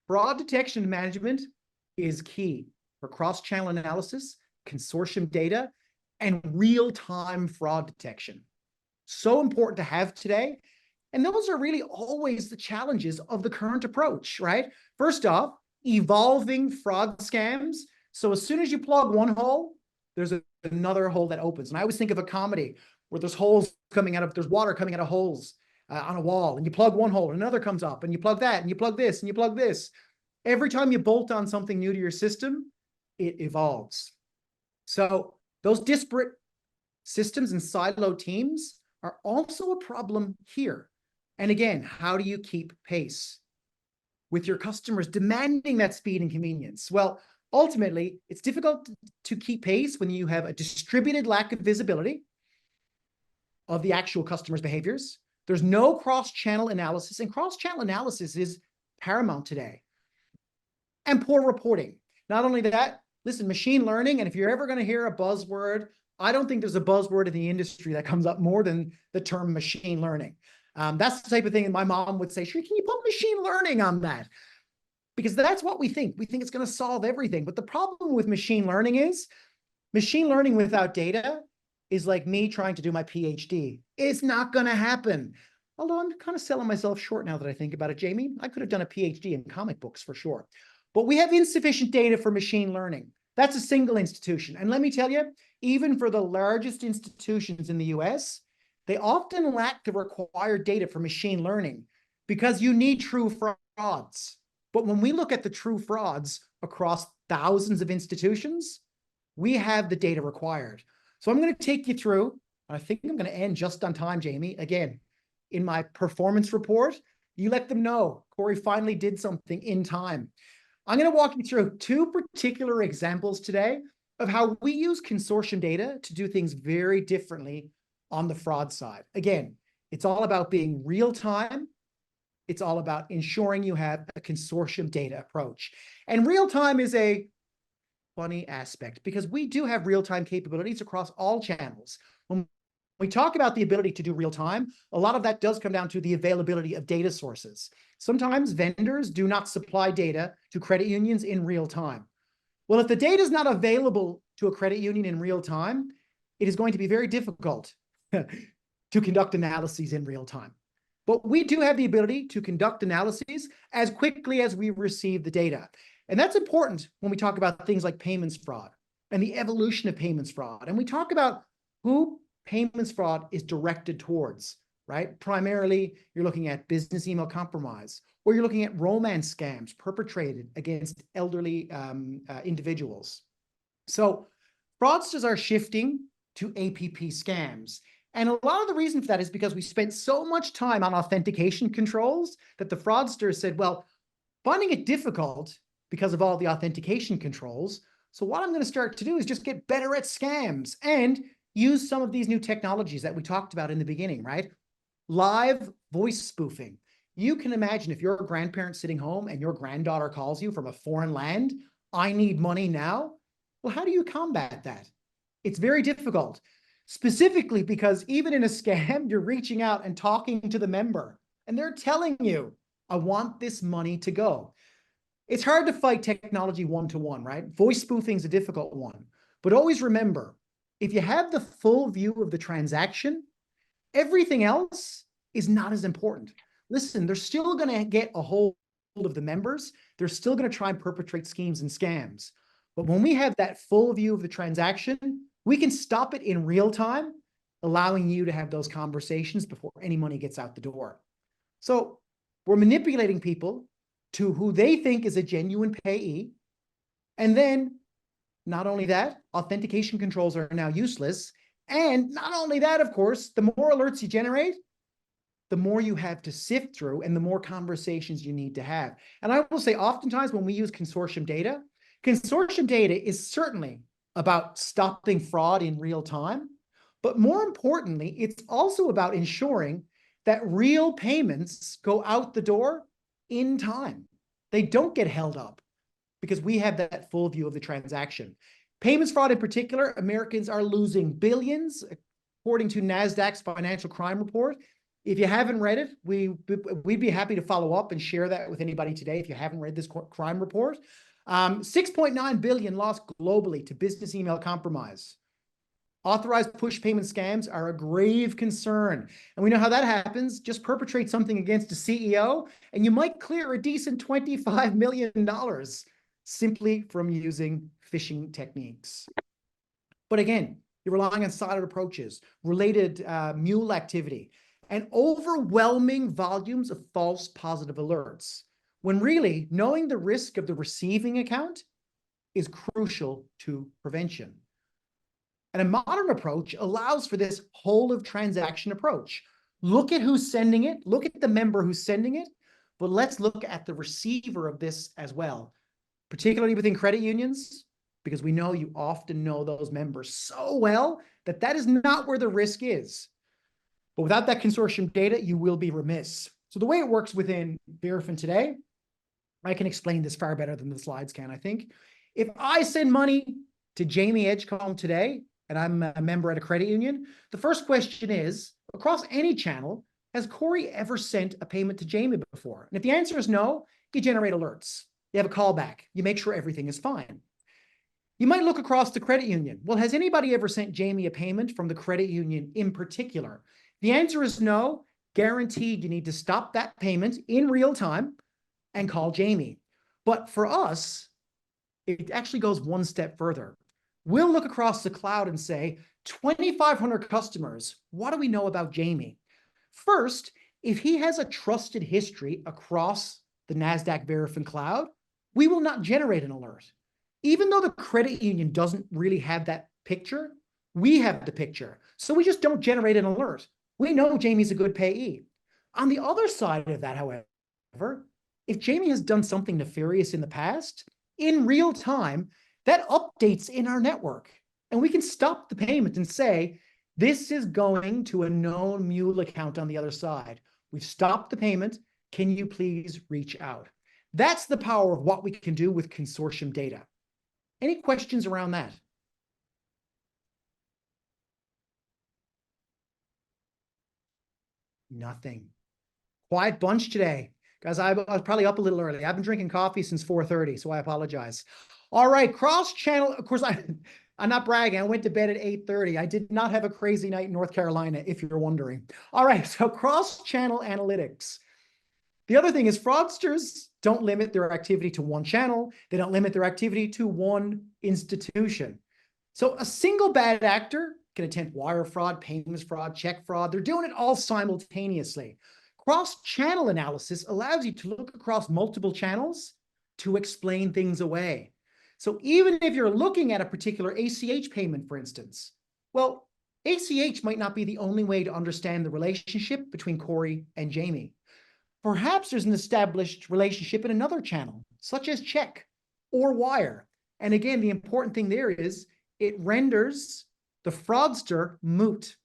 Fraud detection and management is key for cross-channel analysis, consortium data, and real-time fraud detection. So important to have today. And those are really always the challenges of the current approach, right? First off, evolving fraud scams. So as soon as you plug one hole, there's another hole that opens. And I always think of a comedy where there's holes coming out of, there's water coming out of holes on a wall, and you plug one hole, and another comes up, and you plug that, and you plug this, and you plug this. Every time you bolt on something new to your system, it evolves. So those disparate systems and silo teams are also a problem here. And again, how do you keep pace with your customers demanding that speed and convenience? Well, ultimately, it's difficult to keep pace when you have a distributed lack of visibility of the actual customer's behaviors. There's no cross-channel analysis, and cross-channel analysis is paramount today. And poor reporting. Not only that, listen, machine learning, and if you're ever going to hear a buzzword, I don't think there's a buzzword in the industry that comes up more than the term machine learning. That's the type of thing that my mom would say, sure, can you put machine learning on that? Because that's what we think. We think it's going to solve everything. But the problem with machine learning is machine learning without data is like me trying to do my PhD. It's not going to happen. Although I'm kind of selling myself short now that I think about it, Jamie. I could have done a PhD in comic books for sure. But we have insufficient data for machine learning. That's a single institution. And let me tell you, even for the largest institutions in the US, they often lack the required data for machine learning because you need true frauds. But when we look at the true frauds across thousands of institutions, we have the data required. So I'm going to take you through, I think I'm going to end just on time, Jamie. Again, in my performance report, you let them know Corey finally did something in time. I'm going to walk you through two particular examples today of how we use consortium data to do things very differently on the fraud side. Again, it's all about being real time. It's all about ensuring you have a consortium data approach. And real time is a funny aspect because we do have real-time capabilities across all channels. When we talk about the ability to do real time, a lot of that does come down to the availability of data sources. Sometimes vendors do not supply data to credit unions in real time. Well, if the data is not available to a credit union in real time, it is going to be very difficult to conduct analyses in real time. But we do have the ability to conduct analyses as quickly as we receive the data. And that's important when we talk about things like payments fraud and the evolution of payments fraud. And we talk about who payments fraud is directed towards, right? Primarily, you're looking at business email compromise, or you're looking at romance scams perpetrated against elderly individuals. So fraudsters are shifting to APP scams. And a lot of the reason for that is because we spent so much time on authentication controls that the fraudsters said, well, finding it difficult because of all the authentication controls. So what I'm going to start to do is just get better at scams and use some of these new technologies that we talked about in the beginning, right? Live voice spoofing. You can imagine if you're a grandparent sitting home and your granddaughter calls you from a foreign land, I need money now. Well, how do you combat that? It's very difficult, specifically because even in a scam, you're reaching out and talking to the member and they're telling you, I want this money to go. It's hard to fight technology one-to-one, right? Voice spoofing is a difficult one. But always remember, if you have the full view of the transaction, everything else is not as important. Listen, they're still going to get a hold of the members. They're still going to try and perpetrate schemes and scams. But when we have that full view of the transaction, we can stop it in real time, allowing you to have those conversations before any money gets out the door. So we're manipulating people to who they think is a genuine payee. And then not only that, authentication controls are now useless. And not only that, of course, the more alerts you generate, the more you have to sift through and the more conversations you need to have. And I will say oftentimes when we use consortium data is certainly about stopping fraud in real time. But more importantly, it's also about ensuring that real payments go out the door in time. They don't get held up because we have that full view of the transaction. Payments fraud in particular, Americans are losing billions, according to NASDAQ's financial crime report. If you haven't read it, we'd be happy to follow up and share that with anybody today if you haven't read this crime report. 6.9 billion lost globally to business email compromise. Authorized push payment scams are a grave concern. And we know how that happens. Just perpetrate something against a CEO, and you might clear a decent $25 million simply from using phishing techniques. But again, you're relying on siloed approaches, related mule activity, and overwhelming volumes of false positive alerts, when really knowing the risk of the receiving account is crucial to prevention. And a modern approach allows for this whole of transaction approach. Look at who's sending it, look at the member who's sending it, but let's look at the receiver of this as well, particularly within credit unions, because we know you often know those members so well that that is not where the risk is. But without that consortium data, you will be remiss. So the way it works within Verifin today, I can explain this far better than the slides can, I think. If I send money to Jamie Edgecombe today, and I'm a member at a credit union, the first question is, across any channel, has Corey ever sent a payment to Jamie before? And if the answer is no, you generate alerts. You have a callback. You make sure everything is fine. You might look across the credit union. Well, has anybody ever sent Jamie a payment from the credit union in particular? The answer is no. Guaranteed you need to stop that payment in real time and call Jamie. But for us, it actually goes one step further. We'll look across the cloud and say, 2,500 customers, what do we know about Jamie? First, if he has a trusted history across the NASDAQ Verifin cloud, we will not generate an alert. Even though the credit union doesn't really have that picture, we have the picture. So we just don't generate an alert. We know Jamie's a good payee. On the other side of that, however, if Jamie has done something nefarious in the past, in real time, that updates in our network. And we can stop the payment and say, this is going to a known mule account on the other side. We've stopped the payment. Can you please reach out? That's the power of what we can do with consortium data. Any questions around that? Nothing. Quiet bunch today. Guys, I was probably up a little early. I've been drinking coffee since 4:30, so I apologize. All right, cross-channel. Of course, I'm not bragging. I went to bed at 8:30. I did not have a crazy night in North Carolina, if you're wondering. All right, so cross-channel analytics. The other thing is fraudsters don't limit their activity to one channel. They don't limit their activity to one institution. So a single bad actor can attempt wire fraud, payments fraud, check fraud. They're doing it all simultaneously. Cross-channel analysis allows you to look across multiple channels to explain things away. So even if you're looking at a particular ACH payment, for instance, well, ACH might not be the only way to understand the relationship between Corey and Jamie. Perhaps there's an established relationship in another channel, such as check or wire. And again, the important thing there is it renders the fraudster moot,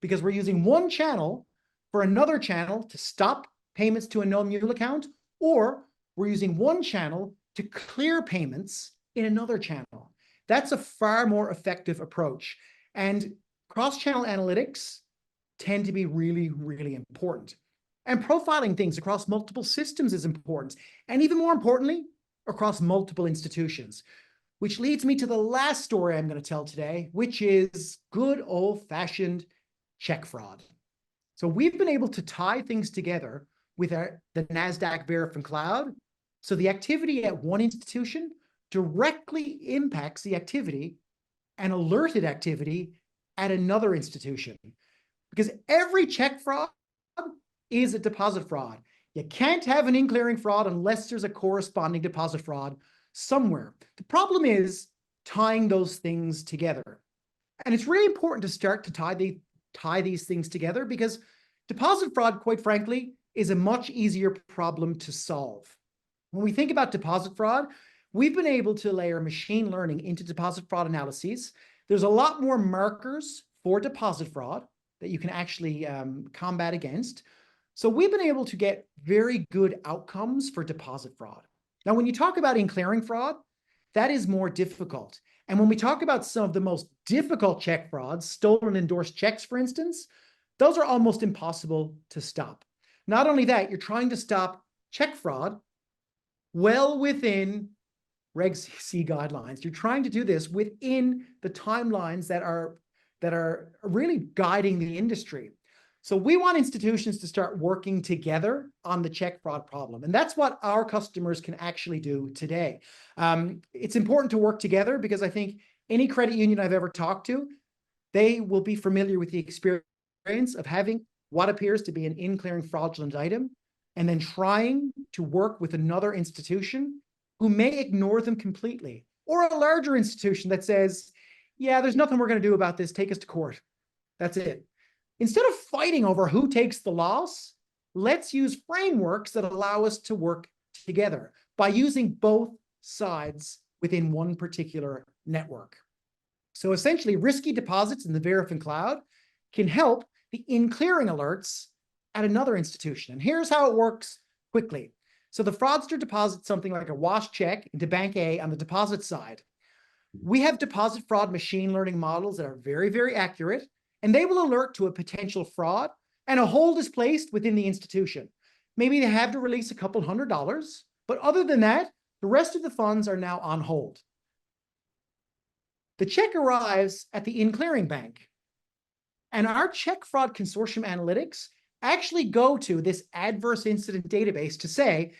because we're using one channel for another channel to stop payments to a known mule account, or we're using one channel to clear payments in another channel. That's a far more effective approach. And cross-channel analytics tend to be really, really important. And profiling things across multiple systems is important. And even more importantly, across multiple institutions. Which leads me to the last story I'm going to tell today, which is good old-fashioned check fraud. So we've been able to tie things together with the NASDAQ Verifin cloud. So the activity at one institution directly impacts the activity and alerted activity at another institution. Because every check fraud is a deposit fraud. You can't have an in-clearing fraud unless there's a corresponding deposit fraud somewhere. The problem is tying those things together. And it's really important to start to tie these things together, because deposit fraud, quite frankly, is a much easier problem to solve. When we think about deposit fraud, we've been able to layer machine learning into deposit fraud analyses. There's a lot more markers for deposit fraud that you can actually combat against. So we've been able to get very good outcomes for deposit fraud. Now, when you talk about in-clearing fraud, that is more difficult. And when we talk about some of the most difficult check frauds, stolen endorsed checks, for instance, those are almost impossible to stop. Not only that, you're trying to stop check fraud well within Reg C guidelines. You're trying to do this within the timelines that are really guiding the industry. So we want institutions to start working together on the check fraud problem. And that's what our customers can actually do today. It's important to work together because I think any credit union I've ever talked to, they will be familiar with the experience of having what appears to be an in-clearing fraudulent item and then trying to work with another institution who may ignore them completely, or a larger institution that says, yeah, there's nothing we're going to do about this, take us to court. That's it. Instead of fighting over who takes the loss, let's use frameworks that allow us to work together by using both sides within one particular network. So essentially, risky deposits in the Verifin cloud can help the in-clearing alerts at another institution. And here's how it works quickly. So the fraudster deposits something like a wash check into Bank A on the deposit side. We have deposit fraud machine learning models that are very, very accurate, and they will alert to a potential fraud, and a hold is placed within the institution. Maybe they have to release a couple $100, but other than that, the rest of the funds are now on hold. The check arrives at the in-clearing bank, and our check fraud consortium analytics actually go to this adverse incident database to say,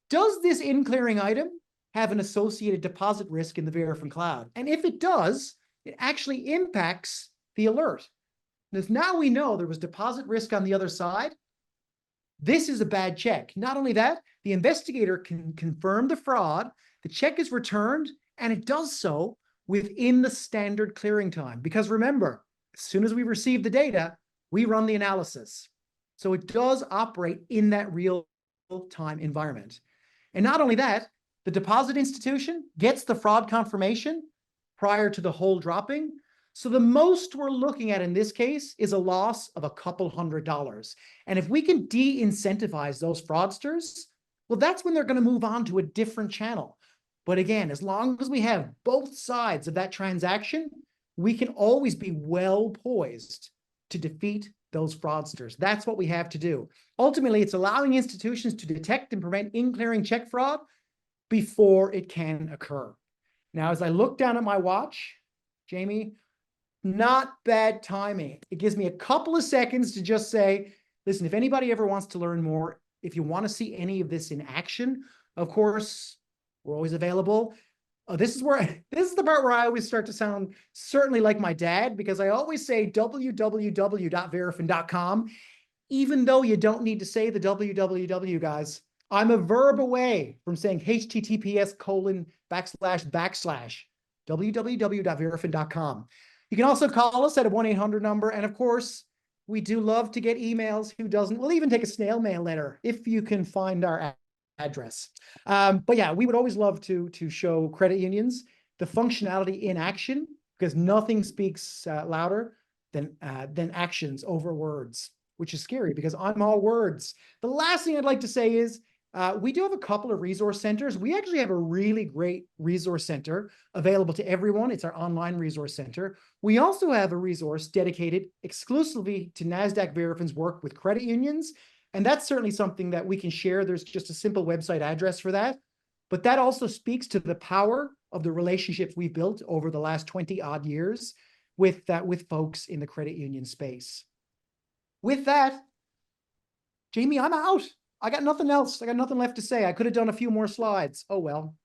does this in-clearing item have an associated deposit risk in the Verifin cloud? And if it does, it actually impacts the alert. And if now we know there was deposit risk on the other side, this is a bad check. Not only that, the investigator can confirm the fraud, the check is returned, and it does so within the standard clearing time. Because remember, as soon as we receive the data, we run the analysis. So it does operate in that real-time environment. And not only that, the deposit institution gets the fraud confirmation prior to the hold dropping. So the most we're looking at in this case is a loss of a couple $100. And if we can de-incentivize those fraudsters, well, that's when they're going to move on to a different channel. But again, as long as we have both sides of that transaction, we can always be well poised to defeat those fraudsters. That's what we have to do. Ultimately, it's allowing institutions to detect and prevent in-clearing check fraud before it can occur. Now, as I look down at my watch, Jamie, not bad timing. It gives me a couple of seconds to just say, listen, if anybody ever wants to learn more, if you want to see any of this in action, of course, we're always available. This is the part where I always start to sound certainly like my dad, because I always say www.verifin.com, even though you don't need to say the www, guys. I'm a verb away from saying https:// www.verifin.com. You can also call us at a 1-800 number. And of course, we do love to get emails. Who doesn't? We'll even take a snail mail letter if you can find our address. But yeah, we would always love to show credit unions the functionality in action, because nothing speaks louder than actions over words, which is scary because I'm all words. The last thing I'd like to say is we do have a couple of resource centers. We actually have a really great resource center available to everyone. It's our online resource center. We also have a resource dedicated exclusively to NASDAQ Verifin's work with credit unions. And that's certainly something that we can share. There's just a simple website address for that. But that also speaks to the power of the relationships we've built over the last 20 odd years with folks in the credit union space. With that, Jamie, I'm out. I got nothing else. I got nothing left to say. I could have done a few more slides. Oh, well.